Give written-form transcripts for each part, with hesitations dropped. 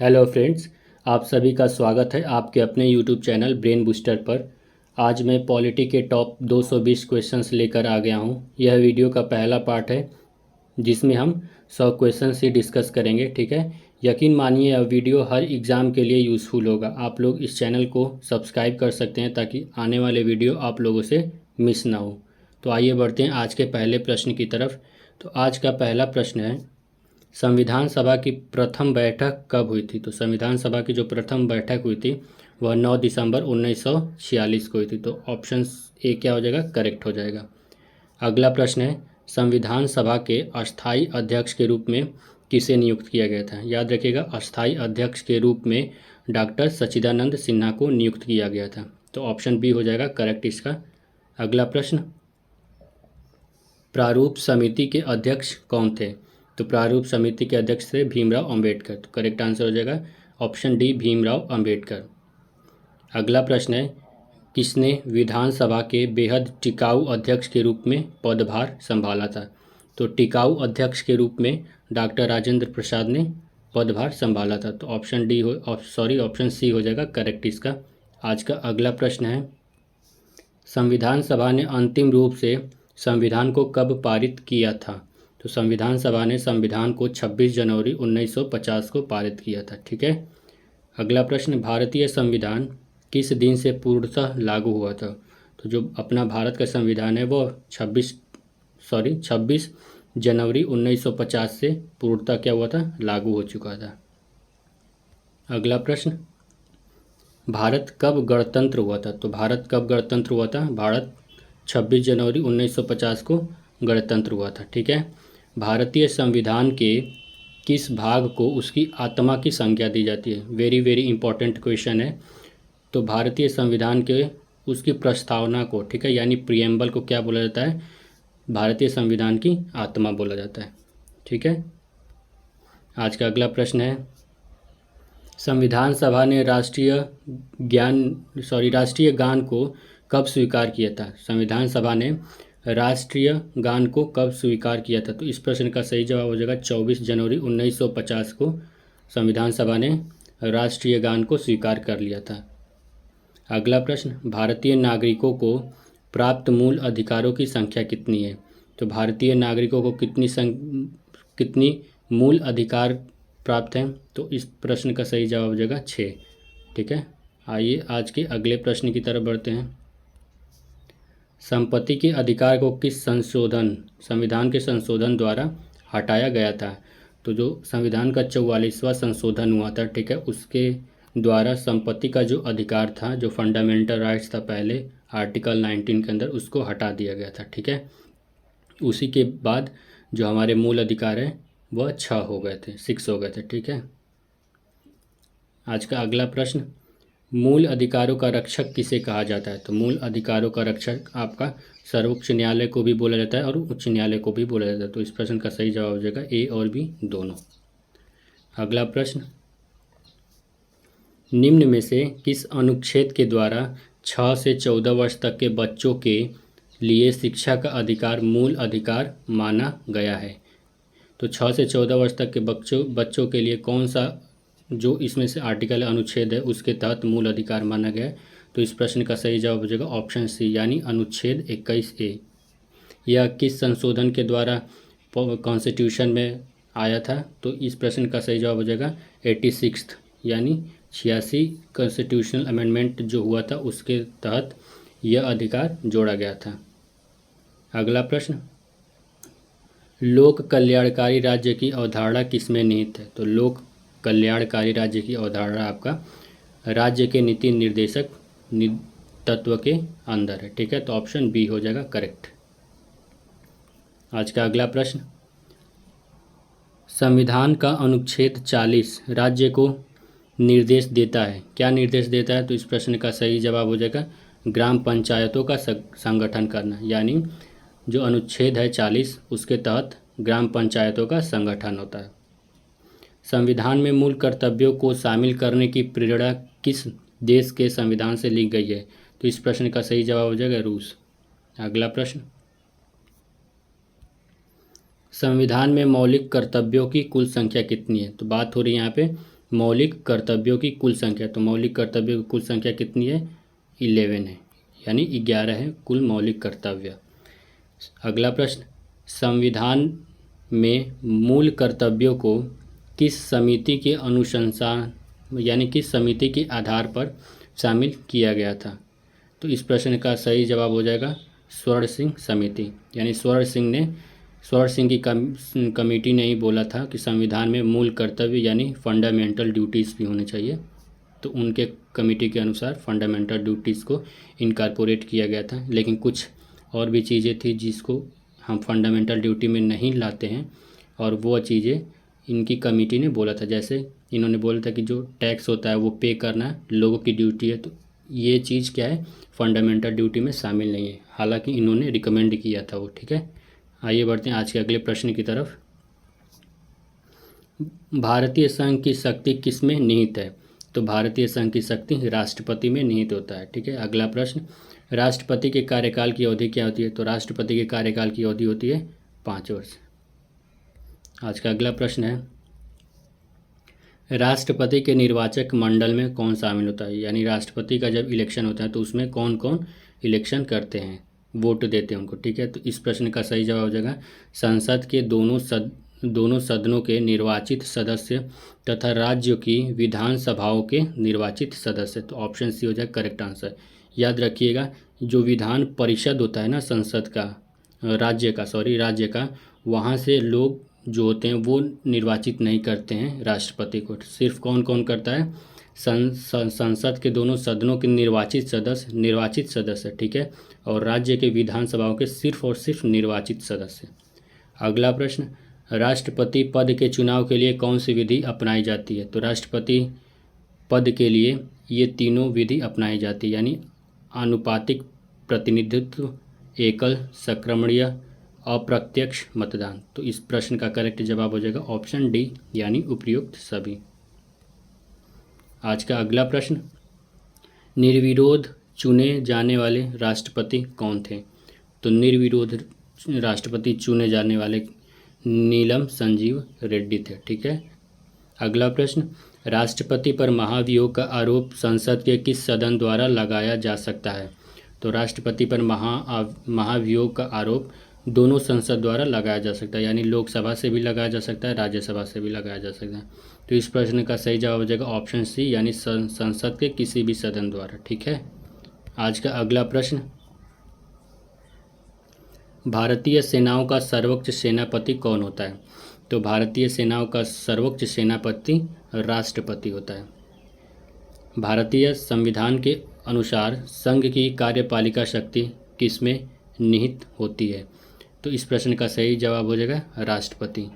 Hello friends, आप सभी का स्वागत है आपके अपने यूट्यूब चैनल ब्रेन बूस्टर पर। आज मैं पॉलिटी के टॉप 220 क्वेश्चंस लेकर आ गया हूं। यह वीडियो का पहला पार्ट है जिसमें हम 100 क्वेश्चंस ही डिस्कस करेंगे। ठीक है, यकीन मानिए यह वीडियो हर एग्ज़ाम के लिए यूज़फुल होगा। आप लोग इस चैनल को सब्सक्राइब कर सकते हैं ताकि आने वाले वीडियो आप लोगों से मिस ना हो। तो आइए बढ़ते हैं आज के पहले प्रश्न की तरफ। तो आज का पहला प्रश्न है, संविधान सभा की प्रथम बैठक कब हुई थी? तो संविधान सभा की जो प्रथम बैठक हुई थी वह 9 दिसंबर 1946 को हुई थी। तो ऑप्शन ए क्या हो जाएगा? करेक्ट हो जाएगा। अगला प्रश्न है, संविधान सभा के अस्थाई अध्यक्ष के रूप में किसे नियुक्त किया गया था? याद रखिएगा, अस्थाई अध्यक्ष के रूप में डॉक्टर सच्चिदानंद सिन्हा को नियुक्त किया गया था। तो ऑप्शन बी हो जाएगा करेक्ट इसका। अगला प्रश्न, प्रारूप समिति के अध्यक्ष कौन थे? तो प्रारूप समिति के अध्यक्ष थे भीमराव अंबेडकर। तो करेक्ट आंसर हो जाएगा ऑप्शन डी, भीमराव अंबेडकर। अगला प्रश्न है, किसने विधानसभा के बेहद टिकाऊ अध्यक्ष के रूप में पदभार संभाला था? तो टिकाऊ अध्यक्ष के रूप में डॉक्टर राजेंद्र प्रसाद ने पदभार संभाला था। तो ऑप्शन डी हो ऑप्शन सी हो जाएगा करेक्ट इसका। आज का अगला प्रश्न है, संविधान सभा ने अंतिम रूप से संविधान को कब पारित किया था? तो संविधान सभा ने संविधान को 26 जनवरी 1950 को पारित किया था। ठीक है। अगला प्रश्न, भारतीय संविधान किस दिन से पूर्णतः लागू हुआ था? तो जो अपना भारत का संविधान है वो 26 जनवरी 1950 से पूर्णतः क्या हुआ था? लागू हो चुका था। अगला प्रश्न, भारत कब गणतंत्र हुआ था? तो भारत कब गणतंत्र हुआ था? भारत 26 जनवरी 1950 को गणतंत्र हुआ था। ठीक है। भारतीय संविधान के किस भाग को उसकी आत्मा की संज्ञा दी जाती है? वेरी वेरी इंपॉर्टेंट क्वेश्चन है। तो भारतीय संविधान के उसकी प्रस्तावना को, ठीक है, यानी प्रियम्बल को क्या बोला जाता है? भारतीय संविधान की आत्मा बोला जाता है। ठीक है। आज का अगला प्रश्न है, संविधान सभा ने राष्ट्रीय गान को कब स्वीकार किया था? संविधान सभा ने राष्ट्रीय गान को कब स्वीकार किया था? तो इस प्रश्न का सही जवाब हो जाएगा 24 जनवरी 1950 को संविधान सभा ने राष्ट्रीय गान को स्वीकार कर लिया था। अगला प्रश्न, भारतीय नागरिकों को प्राप्त मूल अधिकारों की संख्या कितनी है? तो भारतीय नागरिकों को कितनी मूल अधिकार प्राप्त हैं? तो इस प्रश्न का सही जवाब हो जाएगा 6। ठीक है। आइए आज के अगले प्रश्न की तरफ बढ़ते हैं। संपत्ति के अधिकार को किस संविधान के संशोधन द्वारा हटाया गया था? तो जो संविधान का 44वां संशोधन हुआ था, ठीक है, उसके द्वारा संपत्ति का जो अधिकार था, जो फंडामेंटल राइट्स था पहले आर्टिकल 19 के अंदर, उसको हटा दिया गया था। ठीक है। उसी के बाद जो हमारे मूल अधिकार है वह 6 हो गए थे, 6 हो गए थे। ठीक है। आज का अगला प्रश्न, मूल अधिकारों का रक्षक किसे कहा जाता है? तो मूल अधिकारों का रक्षक आपका सर्वोच्च न्यायालय को भी बोला जाता है और उच्च न्यायालय को भी बोला जाता है। तो इस प्रश्न का सही जवाब हो जाएगा ए और बी दोनों। अगला प्रश्न, निम्न में से किस अनुच्छेद के द्वारा 6 से 14 वर्ष तक के बच्चों के लिए शिक्षा का अधिकार मूल अधिकार माना गया है? तो 6 से 14 वर्ष तक के बच्चों के लिए कौन सा जो इसमें से आर्टिकल अनुच्छेद है उसके तहत मूल अधिकार माना गया है? तो इस प्रश्न का सही जवाब हो जाएगा ऑप्शन सी, यानी अनुच्छेद 21A। यह किस संशोधन के द्वारा कॉन्स्टिट्यूशन में आया था? तो इस प्रश्न का सही जवाब हो जाएगा 86, यानी 86 कॉन्स्टिट्यूशनल अमेंडमेंट जो हुआ था उसके तहत यह अधिकार जोड़ा गया था। अगला प्रश्न, लोक कल्याणकारी राज्य की अवधारणा किसमें निहित है? तो लोक कल्याणकारी राज्य की अवधारणा आपका राज्य के नीति निर्देशक तत्व के अंदर है। ठीक है। तो ऑप्शन बी हो जाएगा करेक्ट। आज का अगला प्रश्न, संविधान का अनुच्छेद 40 राज्य को निर्देश देता है, क्या निर्देश देता है? तो इस प्रश्न का सही जवाब हो जाएगा ग्राम पंचायतों का संगठन करना, यानी जो अनुच्छेद है 40 उसके तहत ग्राम पंचायतों का संगठन होता है। संविधान में मूल कर्तव्यों को शामिल करने की प्रेरणा किस देश के संविधान से ली गई है? तो इस प्रश्न का सही जवाब हो जाएगा रूस। अगला प्रश्न, संविधान में मौलिक कर्तव्यों की कुल संख्या कितनी है? तो बात हो रही है यहाँ पे मौलिक कर्तव्यों की कुल संख्या। तो मौलिक कर्तव्यों की कुल संख्या कितनी है? 11 है, यानी 11 है कुल मौलिक कर्तव्य। अगला प्रश्न, संविधान में मूल कर्तव्यों को किस समिति के अनुशंसा यानी किस समिति के आधार पर शामिल किया गया था? तो इस प्रश्न का सही जवाब हो जाएगा स्वर्ण सिंह समिति। यानी स्वर्ण सिंह की कमेटी ने ही बोला था कि संविधान में मूल कर्तव्य यानी फंडामेंटल ड्यूटीज़ भी होने चाहिए। तो उनके कमेटी के अनुसार फंडामेंटल ड्यूटीज़ को इनकारपोरेट किया गया था। लेकिन कुछ और भी चीज़ें थी जिसको हम फंडामेंटल ड्यूटी में नहीं लाते हैं, और वो चीज़ें इनकी कमेटी ने बोला था। जैसे इन्होंने बोला था कि जो टैक्स होता है वो पे करना लोगों की ड्यूटी है। तो ये चीज़ क्या है, फंडामेंटल ड्यूटी में शामिल नहीं है, हालांकि इन्होंने रिकमेंड किया था वो। ठीक है, आइए बढ़ते हैं आज के अगले प्रश्न की तरफ। भारतीय संघ की शक्ति किस में निहित है? तो भारतीय संघ की शक्ति राष्ट्रपति में निहित होता है। ठीक है, अगला प्रश्न, राष्ट्रपति के कार्यकाल की अवधि क्या होती है? तो राष्ट्रपति के कार्यकाल की अवधि होती है 5 वर्ष। आज का अगला प्रश्न है, राष्ट्रपति के निर्वाचक मंडल में कौन शामिल होता है? यानी राष्ट्रपति का जब इलेक्शन होता है तो उसमें कौन कौन इलेक्शन करते हैं, वोट देते हैं उनको। ठीक है, तो इस प्रश्न का सही जवाब हो जाएगा संसद के दोनों सदनों के निर्वाचित सदस्य तथा राज्यों की विधानसभाओं के निर्वाचित सदस्य। तो ऑप्शन सी हो जाएगा करेक्ट आंसर। याद रखिएगा, जो विधान परिषद होता है ना संसद का, राज्य का, वहाँ से लोग जो होते हैं वो निर्वाचित नहीं करते हैं राष्ट्रपति को। सिर्फ कौन कौन करता है? संसद के दोनों सदनों के निर्वाचित सदस्य। ठीक है, और राज्य के विधानसभाओं के सिर्फ और सिर्फ निर्वाचित सदस्य। अगला प्रश्न, राष्ट्रपति पद के चुनाव के लिए कौन सी विधि अपनाई जाती है? तो राष्ट्रपति पद के लिए ये तीनों विधि अपनाई जाती है, यानी आनुपातिक प्रतिनिधित्व, एकल संक्रमणीय, अप्रत्यक्ष मतदान। तो इस प्रश्न का करेक्ट जवाब हो जाएगा ऑप्शन डी, यानी उपयुक्त सभी। आज का अगला प्रश्न, निर्विरोध चुने जाने वाले राष्ट्रपति कौन थे? तो निर्विरोध राष्ट्रपति चुने जाने वाले नीलम संजीव रेड्डी थे। ठीक है, अगला प्रश्न, राष्ट्रपति पर महाभियोग का आरोप संसद के किस सदन द्वारा लगाया जा सकता है? तो राष्ट्रपति पर महाभियोग का आरोप दोनों संसद द्वारा लगाया जा सकता है, यानी लोकसभा से भी लगाया जा सकता है, राज्यसभा से भी लगाया जा सकता है। तो इस प्रश्न का सही जवाब हो जाएगा ऑप्शन सी, यानी संसद के किसी भी सदन द्वारा। ठीक है, आज का अगला प्रश्न, भारतीय सेनाओं का सर्वोच्च सेनापति कौन होता है? तो भारतीय सेनाओं का सर्वोच्च सेनापति राष्ट्रपति होता है। भारतीय संविधान के अनुसार संघ की कार्यपालिका शक्ति किसमें निहित होती है? तो इस प्रश्न का सही जवाब हो जाएगा राष्ट्रपति।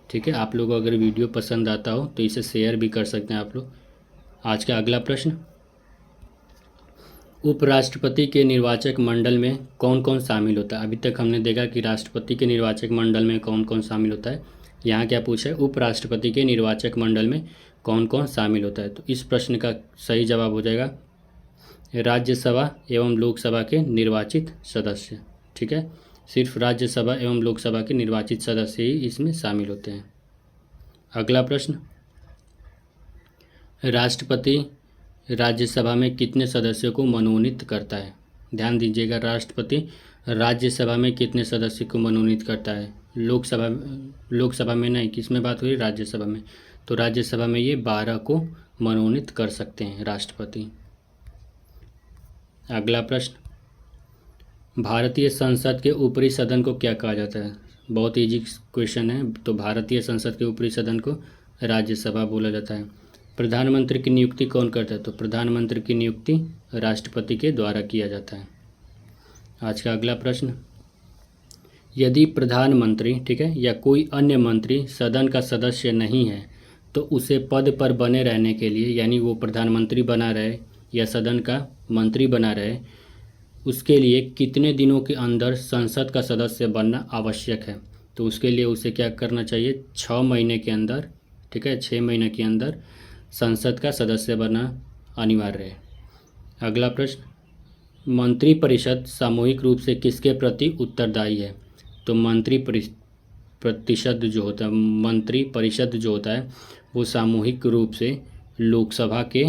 ठीक है, आप लोगों को अगर वीडियो पसंद आता हो तो इसे शेयर भी कर सकते हैं आप लोग। आज का अगला प्रश्न, उपराष्ट्रपति के निर्वाचक मंडल में कौन कौन शामिल होता है? अभी तक हमने देखा कि राष्ट्रपति के निर्वाचक मंडल में कौन कौन शामिल होता है। यहाँ क्या पूछा है, उपराष्ट्रपति के निर्वाचक मंडल में कौन कौन शामिल होता है? तो इस प्रश्न का सही जवाब हो जाएगा राज्यसभा एवं लोकसभा के निर्वाचित सदस्य। ठीक है, सिर्फ राज्यसभा एवं लोकसभा के निर्वाचित सदस्य ही इसमें शामिल होते हैं। अगला प्रश्न, राष्ट्रपति राज्यसभा में कितने सदस्यों को मनोनीत करता है? ध्यान दीजिएगा, राष्ट्रपति राज्यसभा में कितने सदस्य को मनोनीत करता है? लोकसभा में नहीं, किस में बात हुई? राज्यसभा में। तो राज्यसभा में ये 12 को मनोनीत कर सकते हैं राष्ट्रपति। अगला प्रश्न, भारतीय संसद के ऊपरी सदन को क्या कहा जाता है? बहुत इजी क्वेश्चन है। तो भारतीय संसद के ऊपरी सदन को राज्यसभा बोला जाता है। प्रधानमंत्री की नियुक्ति कौन करता है? तो प्रधानमंत्री की नियुक्ति राष्ट्रपति के द्वारा किया जाता है। आज का अगला प्रश्न, यदि प्रधानमंत्री, ठीक है, या कोई अन्य मंत्री सदन का सदस्य नहीं है तो उसे पद पर बने रहने के लिए, यानी वो प्रधानमंत्री बना रहे या सदन का मंत्री बना रहे, उसके लिए कितने दिनों के अंदर संसद का सदस्य बनना आवश्यक है? तो उसके लिए उसे क्या करना चाहिए? 6 महीने के अंदर, ठीक है, 6 महीने के अंदर संसद का सदस्य बनना अनिवार्य है। अगला प्रश्न, मंत्रिपरिषद सामूहिक रूप से किसके प्रति उत्तरदायी है? तो मंत्रिपरिषद जो होता है वो सामूहिक रूप से लोकसभा के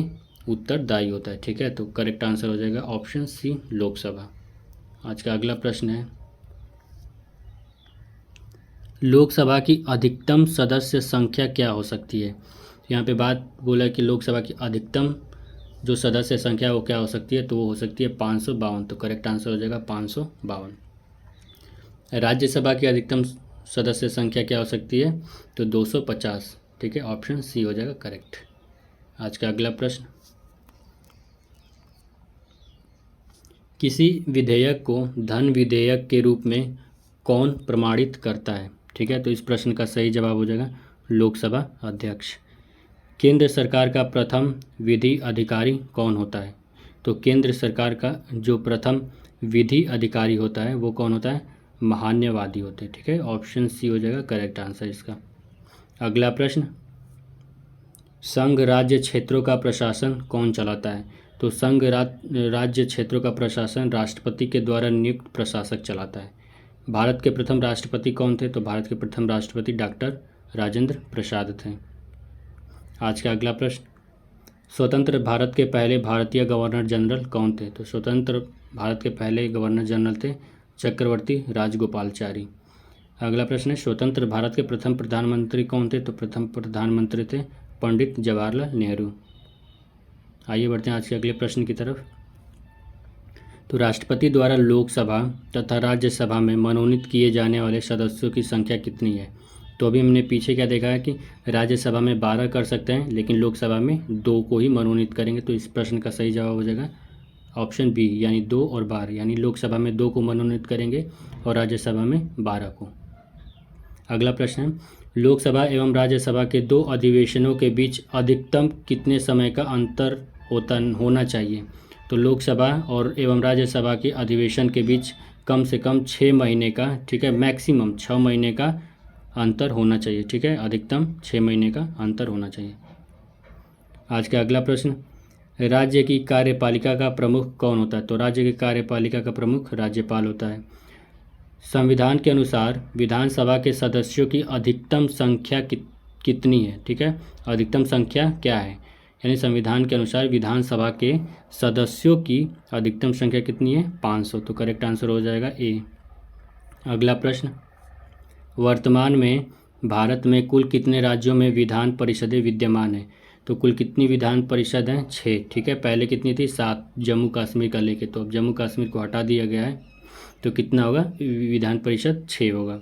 उत्तरदायी होता है। ठीक है, तो करेक्ट आंसर हो जाएगा ऑप्शन सी लोकसभा। आज का अगला प्रश्न है, लोकसभा की अधिकतम सदस्य संख्या क्या हो सकती है। यहाँ पे बात बोला कि लोकसभा की अधिकतम जो सदस्य संख्या वो क्या हो सकती है, तो वो हो सकती है 552। तो करेक्ट आंसर हो जाएगा 552। राज्यसभा की अधिकतम सदस्य संख्या क्या हो सकती है, तो 250। ठीक है, ऑप्शन सी हो जाएगा करेक्ट। आज का अगला प्रश्न, किसी विधेयक को धन विधेयक के रूप में कौन प्रमाणित करता है। ठीक है, तो इस प्रश्न का सही जवाब हो जाएगा लोकसभा अध्यक्ष। केंद्र सरकार का प्रथम विधि अधिकारी कौन होता है, तो केंद्र सरकार का जो प्रथम विधि अधिकारी होता है वो कौन होता है, महान्यवादी होते हैं। ठीक है, ऑप्शन सी हो जाएगा करेक्ट आंसर इसका। अगला प्रश्न, संघ राज्य क्षेत्रों का प्रशासन कौन चलाता है, तो संघ राज्य क्षेत्रों का प्रशासन राष्ट्रपति के द्वारा नियुक्त प्रशासक चलाता है। भारत के प्रथम राष्ट्रपति कौन थे, तो भारत के प्रथम राष्ट्रपति डॉक्टर राजेंद्र प्रसाद थे। आज का अगला प्रश्न, स्वतंत्र भारत के पहले भारतीय गवर्नर जनरल कौन थे, तो स्वतंत्र भारत के पहले गवर्नर जनरल थे चक्रवर्ती राजगोपालचारी। अगला प्रश्न है, स्वतंत्र भारत के प्रथम प्रधानमंत्री कौन थे, तो प्रथम प्रधानमंत्री थे पंडित जवाहरलाल नेहरू। आइए बढ़ते हैं आज के अगले प्रश्न की तरफ। तो राष्ट्रपति द्वारा लोकसभा तथा राज्यसभा में मनोनीत किए जाने वाले सदस्यों की संख्या कितनी है, तो अभी हमने पीछे क्या देखा है कि राज्यसभा में 12 कर सकते हैं, लेकिन लोकसभा में 2 को ही मनोनीत करेंगे। तो इस प्रश्न का सही जवाब हो जाएगा ऑप्शन बी, यानी 2 और 12, यानी लोकसभा में 2 को मनोनीत करेंगे और राज्यसभा में 12 को। अगला प्रश्न है, लोकसभा एवं राज्यसभा के 2 अधिवेशनों के बीच अधिकतम कितने समय का अंतर होना चाहिए, तो लोकसभा और एवं राज्यसभा के अधिवेशन के बीच कम से कम 6 महीने का, ठीक है, मैक्सिमम 6 महीने का अंतर होना चाहिए। ठीक है, अधिकतम 6 महीने का अंतर होना चाहिए। आज का अगला प्रश्न, राज्य की कार्यपालिका का प्रमुख कौन होता है, तो राज्य की कार्यपालिका का प्रमुख राज्यपाल होता है। संविधान के अनुसार विधानसभा के सदस्यों की अधिकतम संख्या कितनी है। ठीक है, अधिकतम संख्या क्या है, यानी संविधान के अनुसार विधानसभा के सदस्यों की अधिकतम संख्या कितनी है, 500। तो करेक्ट आंसर हो जाएगा ए। अगला प्रश्न, वर्तमान में भारत में कुल कितने राज्यों में विधान परिषदें विद्यमान हैं, तो कुल कितनी विधान परिषद हैं, 6। ठीक है, पहले कितनी थी, 7 जम्मू कश्मीर का लेके, तो अब जम्मू कश्मीर को हटा दिया गया है, तो कितना होगा विधान परिषद, 6 होगा।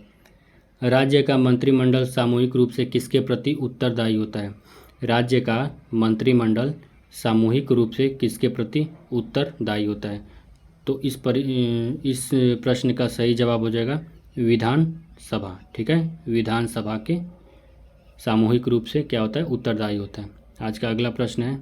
राज्य का मंत्रिमंडल सामूहिक रूप से किसके प्रति उत्तरदायी होता है, राज्य का मंत्रिमंडल सामूहिक रूप से किसके प्रति उत्तरदायी होता है, तो इस प्रश्न का सही जवाब हो जाएगा विधानसभा। ठीक है, विधानसभा के सामूहिक रूप से क्या होता है, उत्तरदायी होता है। आज का अगला प्रश्न है,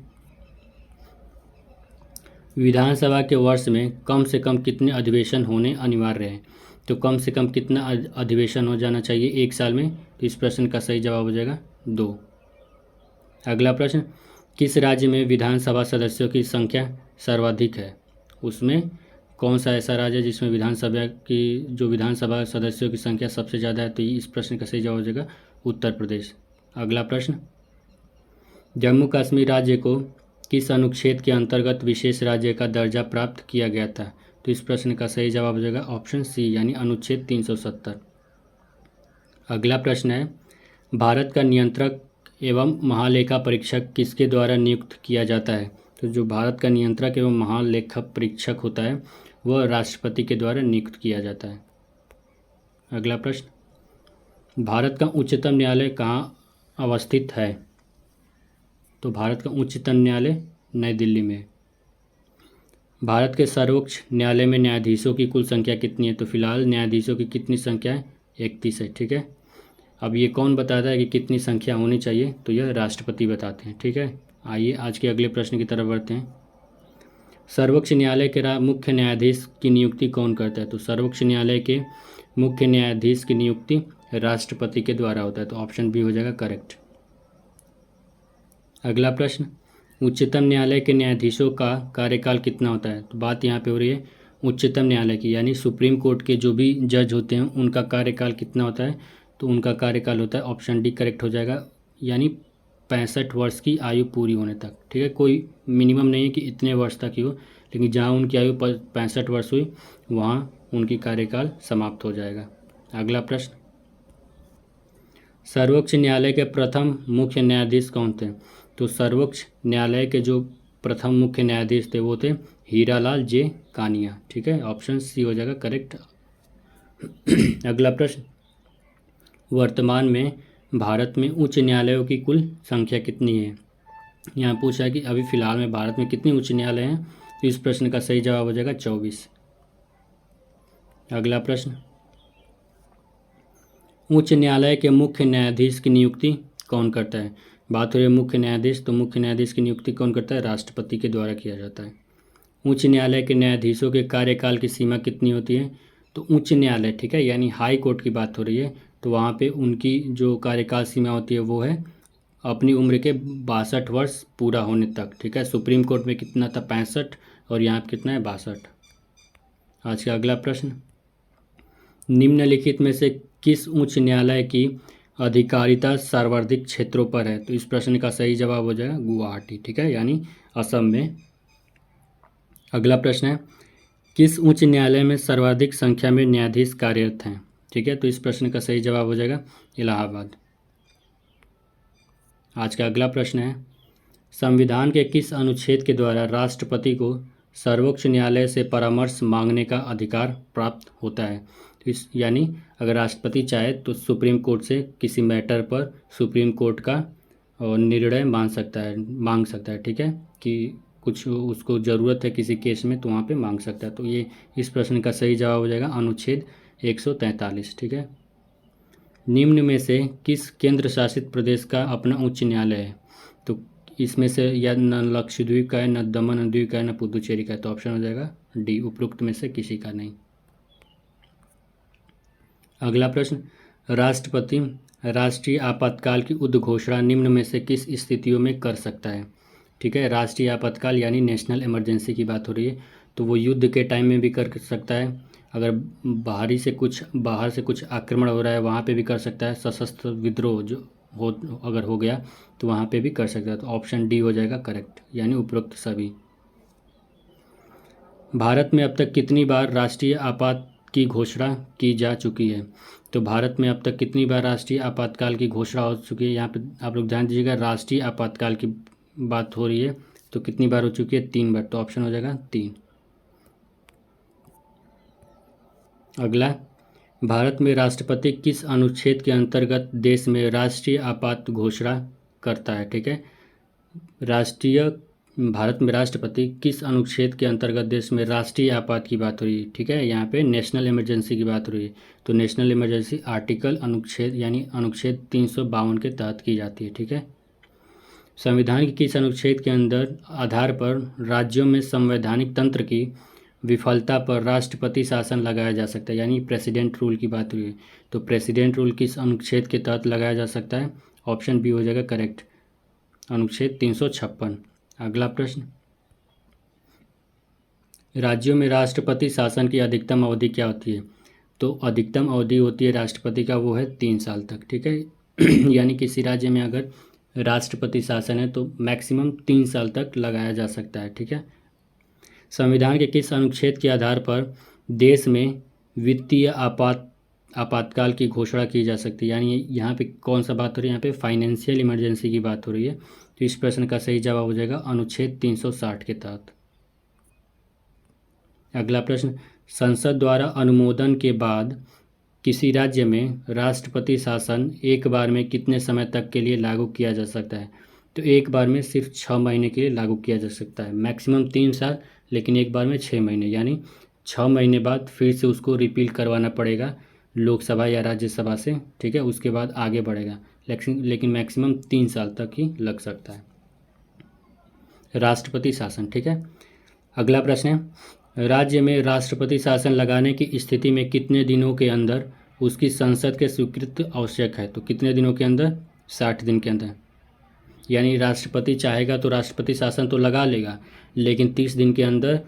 विधानसभा के वर्ष में कम से कम कितने अधिवेशन होने अनिवार्य हैं, तो कम से कम कितना अधिवेशन हो जाना चाहिए एक साल में, तो इस प्रश्न का सही जवाब हो जाएगा 2। अगला प्रश्न, किस राज्य में विधानसभा सदस्यों की संख्या सर्वाधिक है, उसमें कौन सा ऐसा राज्य है जिसमें विधानसभा सदस्यों की संख्या सबसे ज़्यादा है, तो इस प्रश्न का सही जवाब हो जाएगा उत्तर प्रदेश। अगला प्रश्न, जम्मू कश्मीर राज्य को किस अनुच्छेद के अंतर्गत विशेष राज्य का दर्जा प्राप्त किया गया था, तो इस प्रश्न का सही जवाब हो जाएगा ऑप्शन सी, यानी अनुच्छेद 370। अगला प्रश्न है, भारत का नियंत्रक एवं महालेखा परीक्षक किसके द्वारा नियुक्त किया जाता है, तो जो भारत का नियंत्रक एवं महालेखा परीक्षक होता है वह राष्ट्रपति के द्वारा नियुक्त किया जाता है। अगला प्रश्न, भारत का उच्चतम न्यायालय कहाँ अवस्थित है, तो भारत का उच्चतम न्यायालय नई दिल्ली में। भारत के सर्वोच्च न्यायालय में न्यायाधीशों की कुल संख्या कितनी है, तो फिलहाल न्यायाधीशों की कितनी संख्या है, 31 है। ठीक है, अब ये कौन बताता है कि कितनी संख्या होनी चाहिए, तो यह राष्ट्रपति बताते हैं। ठीक है, आइए आज के अगले प्रश्न की तरफ बढ़ते हैं। सर्वोच्च न्यायालय के मुख्य न्यायाधीश की नियुक्ति कौन करता है, तो सर्वोच्च न्यायालय के मुख्य न्यायाधीश की नियुक्ति राष्ट्रपति के द्वारा होता है, तो ऑप्शन बी हो जाएगा करेक्ट। अगला प्रश्न, उच्चतम न्यायालय के न्यायाधीशों का कार्यकाल कितना होता है, तो बात यहाँ पे हो रही है उच्चतम न्यायालय की, यानी सुप्रीम कोर्ट के जो भी जज होते हैं उनका कार्यकाल कितना होता है, तो उनका कार्यकाल होता है ऑप्शन डी करेक्ट हो जाएगा, यानी 65 वर्ष की आयु पूरी होने तक। ठीक है, कोई मिनिमम नहीं है कि इतने वर्ष तक ही हो, लेकिन जहाँ उनकी आयु 65 वर्ष हुई वहाँ उनकी कार्यकाल समाप्त हो जाएगा। अगला प्रश्न, सर्वोच्च न्यायालय के प्रथम मुख्य न्यायाधीश कौन थे? तो सर्वोच्च न्यायालय के जो प्रथम मुख्य न्यायाधीश थे वो थे हीरालाल जे कानिया। ठीक है, ऑप्शन सी हो जाएगा करेक्ट। अगला प्रश्न, वर्तमान में भारत में उच्च न्यायालयों की कुल संख्या कितनी है? यहाँ पूछा है कि अभी फ़िलहाल में भारत में कितने उच्च न्यायालय हैं, तो इस प्रश्न का सही जवाब हो जाएगा 24। अगला प्रश्न, उच्च न्यायालय के मुख्य न्यायाधीश की नियुक्ति कौन करता है? बात हो रही है मुख्य न्यायाधीश, तो मुख्य न्यायाधीश की नियुक्ति कौन करता है? राष्ट्रपति के द्वारा किया जाता है। उच्च न्यायालय के न्यायाधीशों के कार्यकाल की सीमा कितनी होती है? तो उच्च न्यायालय, ठीक है, यानी हाई कोर्ट की बात हो रही है, तो वहाँ पे उनकी जो कार्यकाल सीमा होती है वो है अपनी उम्र के 62 वर्ष पूरा होने तक। ठीक है, सुप्रीम कोर्ट में कितना था? 65, और यहाँ पे कितना है? 62। आज का अगला प्रश्न, निम्नलिखित में से किस उच्च न्यायालय की अधिकारिता सर्वाधिक क्षेत्रों पर है? तो इस प्रश्न का सही जवाब हो जाएगा गुवाहाटी। ठीक है, यानी असम में। अगला प्रश्न है, किस उच्च न्यायालय में सर्वाधिक संख्या में न्यायाधीश कार्यरत हैं? ठीक है, तो इस प्रश्न का सही जवाब हो जाएगा इलाहाबाद। आज का अगला प्रश्न है, संविधान के किस अनुच्छेद के द्वारा राष्ट्रपति को सर्वोच्च न्यायालय से परामर्श मांगने का अधिकार प्राप्त होता है? तो इस यानी अगर राष्ट्रपति चाहे तो सुप्रीम कोर्ट से किसी मैटर पर सुप्रीम कोर्ट का निर्णय मांग सकता है। ठीक है, कि कुछ उसको ज़रूरत है किसी केस में तो वहाँ पे मांग सकता है। तो ये इस प्रश्न का सही जवाब हो जाएगा अनुच्छेद 143। ठीक है, निम्न में से किस केंद्र शासित प्रदेश का अपना उच्च न्यायालय है? तो इसमें से या न लक्षद्वीप का है, न दमन द्वीप का है, न पुदुचेरी का है, तो ऑप्शन हो जाएगा डी, उपरोक्त में से किसी का नहीं। अगला प्रश्न, राष्ट्रपति राष्ट्रीय आपातकाल की उद्घोषणा निम्न में से किस स्थितियों में कर सकता है? ठीक है, राष्ट्रीय आपातकाल यानी नेशनल इमरजेंसी की बात हो रही है, तो वो युद्ध के टाइम में भी कर सकता है, अगर बाहर से कुछ आक्रमण हो रहा है वहाँ पे भी कर सकता है, सशस्त्र विद्रोह अगर हो गया तो वहाँ पे भी कर सकता है। तो ऑप्शन डी हो जाएगा करेक्ट, यानी उपरोक्त सभी। भारत में अब तक कितनी बार राष्ट्रीय आपात की घोषणा की जा चुकी है? तो भारत में अब तक कितनी बार राष्ट्रीय आपातकाल की घोषणा हो चुकी है? यहाँ पे आप लोग ध्यान दीजिएगा, राष्ट्रीय आपातकाल की बात हो रही है, तो कितनी बार हो चुकी है? 3 बार, तो ऑप्शन हो जाएगा 3। अगला, भारत में राष्ट्रपति किस अनुच्छेद के अंतर्गत देश में राष्ट्रीय आपात घोषणा करता है? ठीक है, भारत में राष्ट्रपति किस अनुच्छेद के अंतर्गत देश में राष्ट्रीय आपात की बात हो रही है? ठीक है, यहाँ पे नेशनल इमरजेंसी की बात हो रही है, तो नेशनल इमरजेंसी अनुच्छेद यानी अनुच्छेद 352 के तहत की जाती है। ठीक है, संविधान के किस अनुच्छेद के आधार पर राज्यों में संवैधानिक तंत्र की विफलता पर राष्ट्रपति शासन लगाया जा सकता है? यानी प्रेसिडेंट रूल की बात हुई है, तो प्रेसिडेंट रूल किस अनुच्छेद के तहत लगाया जा सकता है? ऑप्शन बी हो जाएगा करेक्ट, अनुच्छेद 356। अगला प्रश्न, राज्यों में राष्ट्रपति शासन की अधिकतम अवधि क्या होती है? तो अधिकतम अवधि होती है राष्ट्रपति का वो है 3 साल तक। ठीक है, यानी किसी राज्य में अगर राष्ट्रपति शासन है तो मैक्सिमम 3 साल तक लगाया जा सकता है। ठीक है, संविधान के किस अनुच्छेद के आधार पर देश में वित्तीय आपातकाल की घोषणा की जा सकती है? यानी यहाँ पे कौन सा बात हो रही है? यहाँ पे फाइनेंशियल इमरजेंसी की बात हो रही है, तो इस प्रश्न का सही जवाब हो जाएगा अनुच्छेद 360 के तहत। अगला प्रश्न, संसद द्वारा अनुमोदन के बाद किसी राज्य में राष्ट्रपति शासन एक बार में कितने समय तक के लिए लागू किया जा सकता है? तो एक बार में सिर्फ 6 महीने के लिए लागू किया जा सकता है, मैक्सिमम 3 साल, लेकिन एक बार में 6 महीने, यानी 6 महीने बाद फिर से उसको रिपील करवाना पड़ेगा लोकसभा या राज्यसभा से। ठीक है, उसके बाद आगे बढ़ेगा, लेकिन मैक्सिमम 3 साल तक ही लग सकता है राष्ट्रपति शासन। ठीक है, अगला प्रश्न है, राज्य में राष्ट्रपति शासन लगाने की स्थिति में कितने दिनों के अंदर उसकी संसद के स्वीकृति आवश्यक है? तो कितने दिनों के अंदर? 60 दिन के अंदर, यानी राष्ट्रपति चाहेगा तो राष्ट्रपति शासन तो लगा लेगा, लेकिन 30 दिन के अंदर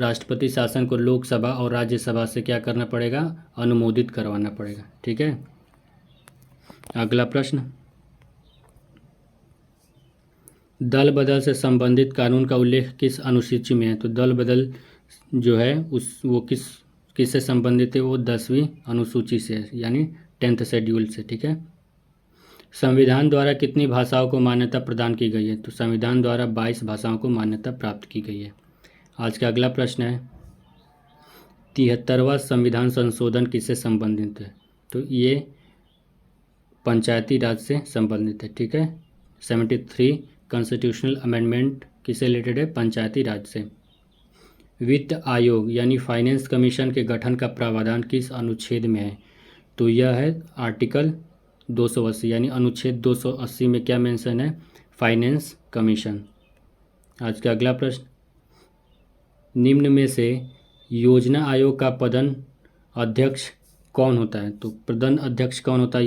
राष्ट्रपति शासन को लोकसभा और राज्यसभा से क्या करना पड़ेगा? अनुमोदित करवाना पड़ेगा। ठीक है, अगला प्रश्न, दल बदल से संबंधित कानून का उल्लेख किस अनुसूची में है? तो दल बदल जो है वो किससे संबंधित है? वो 10वीं अनुसूची से है, यानी 10th शेड्यूल से। ठीक है। संविधान द्वारा कितनी भाषाओं को मान्यता प्रदान की गई है? तो संविधान द्वारा 22 भाषाओं को मान्यता प्राप्त की गई है। आज का अगला प्रश्न है 73वां संविधान संशोधन किससे संबंधित है? तो ये पंचायती राज से संबंधित है। ठीक है। 73 कॉन्स्टिट्यूशनल अमेंडमेंट किससे रिलेटेड है? पंचायती राज से। वित्त आयोग यानी फाइनेंस कमीशन के गठन का प्रावधान किस अनुच्छेद में है? तो यह है आर्टिकल 280, यानी अनुच्छेद 280 में क्या मेंशन है? Finance commission. आज का अगला प्रश्न, निम्न में से योजना आयोग का प्रधान अध्यक्ष कौन होता है? तो प्रधान अध्यक्ष कौन होता है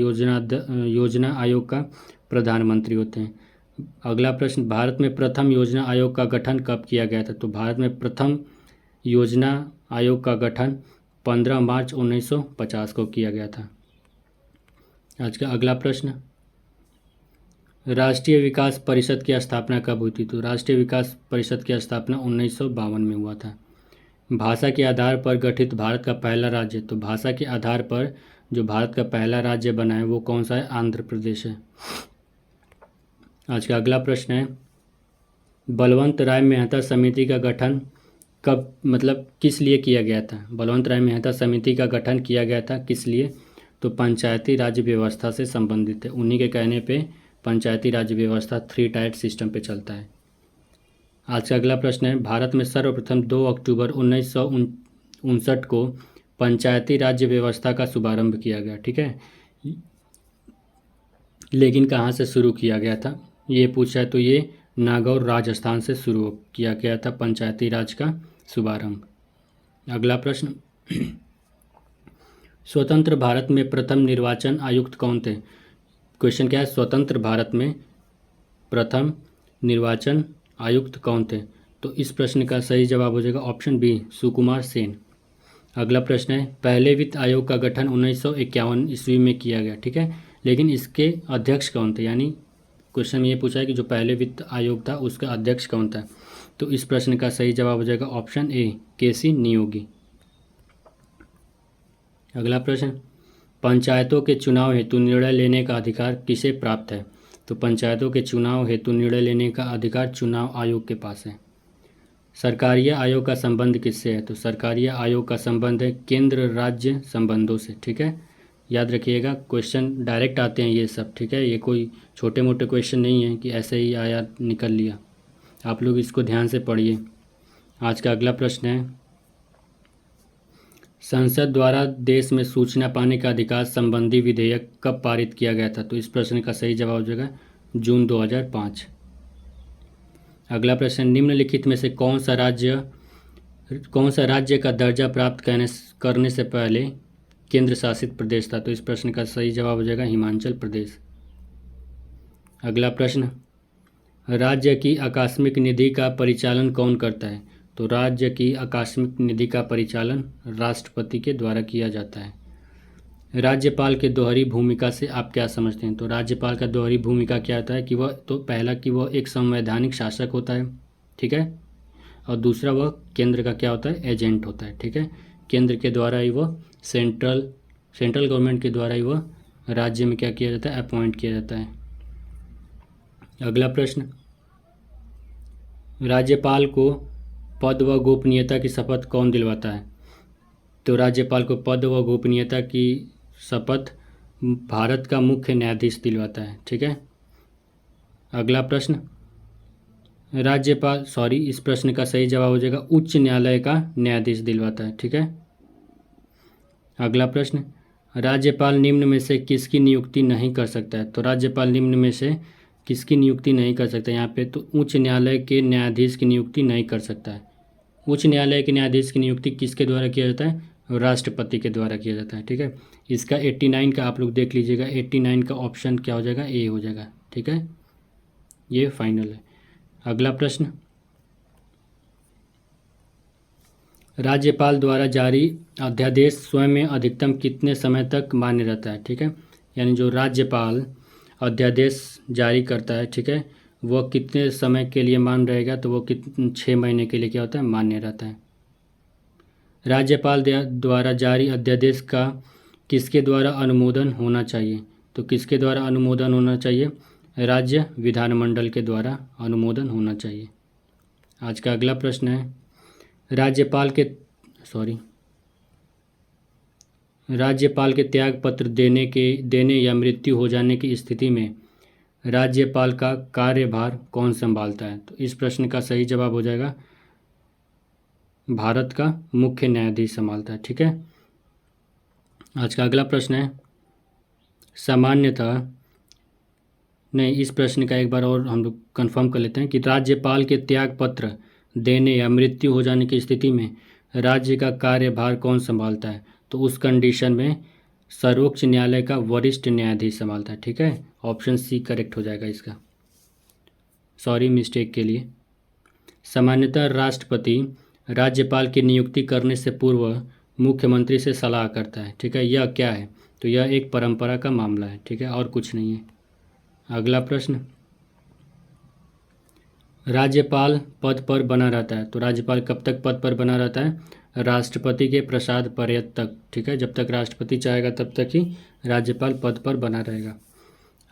योजना आयोग का? प्रधानमंत्री होते हैं। अगला प्रश्न, भारत में प्रथम योजना आयोग का गठन कब किया गया था? तो भारत में प्रथम योजना आयोग का गठन 15 मार्च 1950 को किया गया था। आज का अगला प्रश्न, राष्ट्रीय विकास परिषद की स्थापना कब हुई थी? तो राष्ट्रीय विकास परिषद की स्थापना 1952 में हुआ था। भाषा के आधार पर गठित भारत का पहला राज्य, तो भाषा के आधार पर जो भारत का पहला राज्य बना है वो कौन सा है? आंध्र प्रदेश है। आज का अगला प्रश्न है, बलवंत राय मेहता समिति का गठन कब किस लिए किया गया था? बलवंत राय मेहता समिति का गठन किया गया था किस लिए? तो पंचायती राज व्यवस्था से संबंधित है। उन्हीं के कहने पे पंचायती राज व्यवस्था 3 टायर सिस्टम पे चलता है। आज का अगला प्रश्न है, भारत में सर्वप्रथम 2 अक्टूबर 1959 को पंचायती राज्य व्यवस्था का शुभारंभ किया गया। ठीक है, लेकिन कहाँ से शुरू किया गया था ये पूछा है, तो ये नागौर राजस्थान से शुरू किया गया था पंचायती राज का शुभारंभ। अगला प्रश्न, स्वतंत्र भारत में प्रथम निर्वाचन आयुक्त कौन थे? क्वेश्चन क्या है, स्वतंत्र भारत में प्रथम निर्वाचन आयुक्त कौन थे? तो इस प्रश्न का सही जवाब हो जाएगा ऑप्शन बी, सुकुमार सेन। अगला प्रश्न है, पहले वित्त आयोग का गठन 1951 ईस्वी में किया गया। ठीक है, लेकिन इसके अध्यक्ष कौन थे? यानी क्वेश्चन में ये पूछा है कि जो पहले वित्त आयोग था उसका अध्यक्ष कौन था? तो इस प्रश्न का सही जवाब हो जाएगा ऑप्शन ए, केसी नियोगी। अगला प्रश्न, पंचायतों के चुनाव हेतु निर्णय लेने का अधिकार किसे प्राप्त है? तो पंचायतों के चुनाव हेतु निर्णय लेने का अधिकार चुनाव आयोग के पास है। सरकारीय आयोग का संबंध किससे है? तो सरकारीय आयोग का संबंध है केंद्र राज्य संबंधों से। ठीक है, याद रखिएगा, क्वेश्चन डायरेक्ट आते हैं ये सब। ठीक है, ये कोई छोटे मोटे क्वेश्चन नहीं है कि ऐसे ही आया निकल लिया, आप लोग इसको ध्यान से पढ़िए। आज का अगला प्रश्न है, संसद द्वारा देश में सूचना पाने का अधिकार संबंधी विधेयक कब पारित किया गया था? तो इस प्रश्न का सही जवाब हो जाएगा जून 2005। अगला प्रश्न, निम्नलिखित में से कौन सा राज्य का दर्जा प्राप्त करने से पहले केंद्र शासित प्रदेश था? तो इस प्रश्न का सही जवाब हो जाएगा हिमाचल प्रदेश। अगला प्रश्न, राज्य की आकस्मिक निधि का परिचालन कौन करता है? तो राज्य की आकस्मिक निधि का परिचालन राष्ट्रपति के द्वारा किया जाता है। राज्यपाल के दोहरी भूमिका से आप क्या समझते हैं? तो राज्यपाल का दोहरी भूमिका क्या होता है कि वह तो पहला कि वह एक संवैधानिक शासक होता है। ठीक है, और दूसरा वह केंद्र का क्या होता है? एजेंट होता है। ठीक है, केंद्र के द्वारा ही वह सेंट्रल गवर्नमेंट के द्वारा ही वह राज्य में क्या किया जाता है? अपॉइंट किया जाता है। अगला प्रश्न, राज्यपाल को पद व गोपनीयता की शपथ कौन दिलवाता है? तो राज्यपाल को पद व गोपनीयता की शपथ भारत का मुख्य न्यायाधीश दिलवाता है। ठीक है, अगला प्रश्न, इस प्रश्न का सही जवाब हो जाएगा उच्च न्यायालय का न्यायाधीश दिलवाता है। ठीक है, अगला प्रश्न, राज्यपाल निम्न में से किसकी नियुक्ति नहीं कर सकता है? तो राज्यपाल निम्न में से किसकी नियुक्ति नहीं कर सकता? यहाँ पे तो उच्च न्यायालय के न्यायाधीश की नियुक्ति नहीं कर सकता है। उच्च न्यायालय के न्यायाधीश की नियुक्ति किसके द्वारा किया जाता है? राष्ट्रपति के द्वारा किया जाता है। ठीक है, इसका 89 का आप लोग देख लीजिएगा, 89 का ऑप्शन क्या हो जाएगा? ए हो जाएगा। ठीक है, ये फाइनल है। अगला प्रश्न, राज्यपाल द्वारा जारी अध्यादेश स्वयं में अधिकतम कितने समय तक मान्य रहता है? ठीक है, यानी जो राज्यपाल अध्यादेश जारी करता है, ठीक है, वह कितने समय के लिए मान्य रहेगा, तो वो 6 महीने के लिए क्या होता है, मान्य रहता है। राज्यपाल द्वारा जारी अध्यादेश का किसके द्वारा अनुमोदन होना चाहिए, तो किसके द्वारा अनुमोदन होना चाहिए, राज्य विधानमंडल के द्वारा अनुमोदन होना चाहिए। आज का अगला प्रश्न है, राज्यपाल के त्याग पत्र देने या मृत्यु हो जाने की स्थिति में राज्यपाल का कार्यभार कौन संभालता है, तो इस प्रश्न का सही जवाब हो जाएगा भारत का मुख्य न्यायाधीश संभालता है। ठीक है। आज का अगला प्रश्न है, सामान्यतः नहीं, इस प्रश्न का एक बार और हम लोग कंफर्म कर लेते हैं कि राज्यपाल के त्याग पत्र देने या मृत्यु हो जाने की स्थिति में राज्य का कार्यभार कौन संभालता है, तो उस कंडीशन में सर्वोच्च न्यायालय का वरिष्ठ न्यायाधीश संभालता है। ठीक है, ऑप्शन सी करेक्ट हो जाएगा इसका, सॉरी मिस्टेक के लिए। सामान्यतः राष्ट्रपति राज्यपाल की नियुक्ति करने से पूर्व मुख्यमंत्री से सलाह करता है। ठीक है, यह क्या है, तो यह एक परंपरा का मामला है। ठीक है, और कुछ नहीं है। अगला प्रश्न, राज्यपाल पद पर बना रहता है, तो राज्यपाल कब तक पद पर बना रहता है, राष्ट्रपति के प्रसाद पर्यंत तक। ठीक है, जब तक राष्ट्रपति चाहेगा तब तक ही राज्यपाल पद पर बना रहेगा।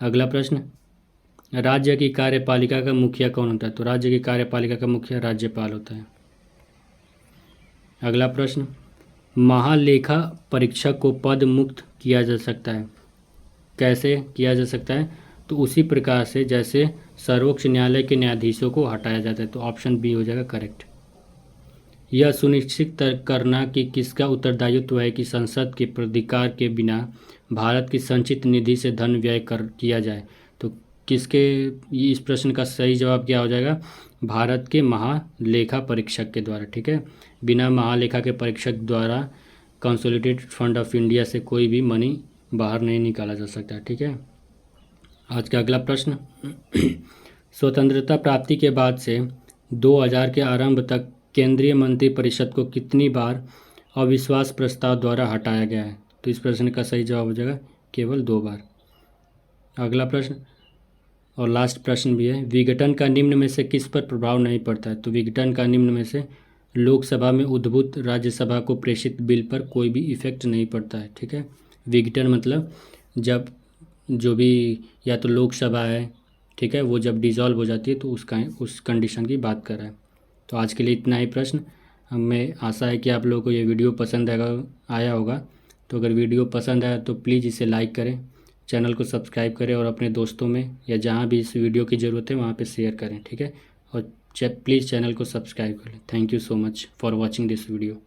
अगला प्रश्न, राज्य की कार्यपालिका का मुखिया कौन होता है, तो राज्य की कार्यपालिका का मुखिया राज्यपाल होता है। अगला प्रश्न, महालेखा परीक्षक को पद मुक्त किया जा सकता है, कैसे किया जा सकता है, तो उसी प्रकार से जैसे सर्वोच्च न्यायालय के न्यायाधीशों को हटाया जाता है, तो ऑप्शन बी हो जाएगा करेक्ट। यह सुनिश्चित करना कि किसका उत्तरदायित्व है कि संसद के प्राधिकार के बिना भारत की संचित निधि से धन व्यय किया जाए, तो किसके, इस प्रश्न का सही जवाब क्या हो जाएगा, भारत के महालेखा परीक्षक के द्वारा। ठीक है, बिना महालेखा के परीक्षक द्वारा कंसोलिडेटेड फंड ऑफ इंडिया से कोई भी मनी बाहर नहीं निकाला जा सकता। ठीक है। आज का अगला प्रश्न, स्वतंत्रता प्राप्ति के बाद से 2000 के आरंभ तक केंद्रीय मंत्रिपरिषद को कितनी बार अविश्वास प्रस्ताव द्वारा हटाया गया है, तो इस प्रश्न का सही जवाब हो जाएगा केवल 2 बार। अगला प्रश्न और लास्ट प्रश्न भी है, विघटन का निम्न में से किस पर प्रभाव नहीं पड़ता है, तो विघटन का निम्न में से लोकसभा में उद्भूत राज्यसभा को प्रेषित बिल पर कोई भी इफेक्ट नहीं पड़ता है। ठीक है, विघटन मतलब जब जो भी या तो लोकसभा है, ठीक है, वो जब डिसॉल्व हो जाती है तो उस कंडीशन की बात कर रहा है। तो आज के लिए इतना ही प्रश्न। हमें आशा है कि आप लोगों को ये वीडियो पसंद आया होगा। तो अगर वीडियो पसंद आया तो प्लीज़ इसे लाइक करें, चैनल को सब्सक्राइब करें और अपने दोस्तों में या जहाँ भी इस वीडियो की ज़रूरत है वहाँ पे शेयर करें। ठीक है, और प्लीज़ चैनल को सब्सक्राइब करें। Thank you so much for watching this video.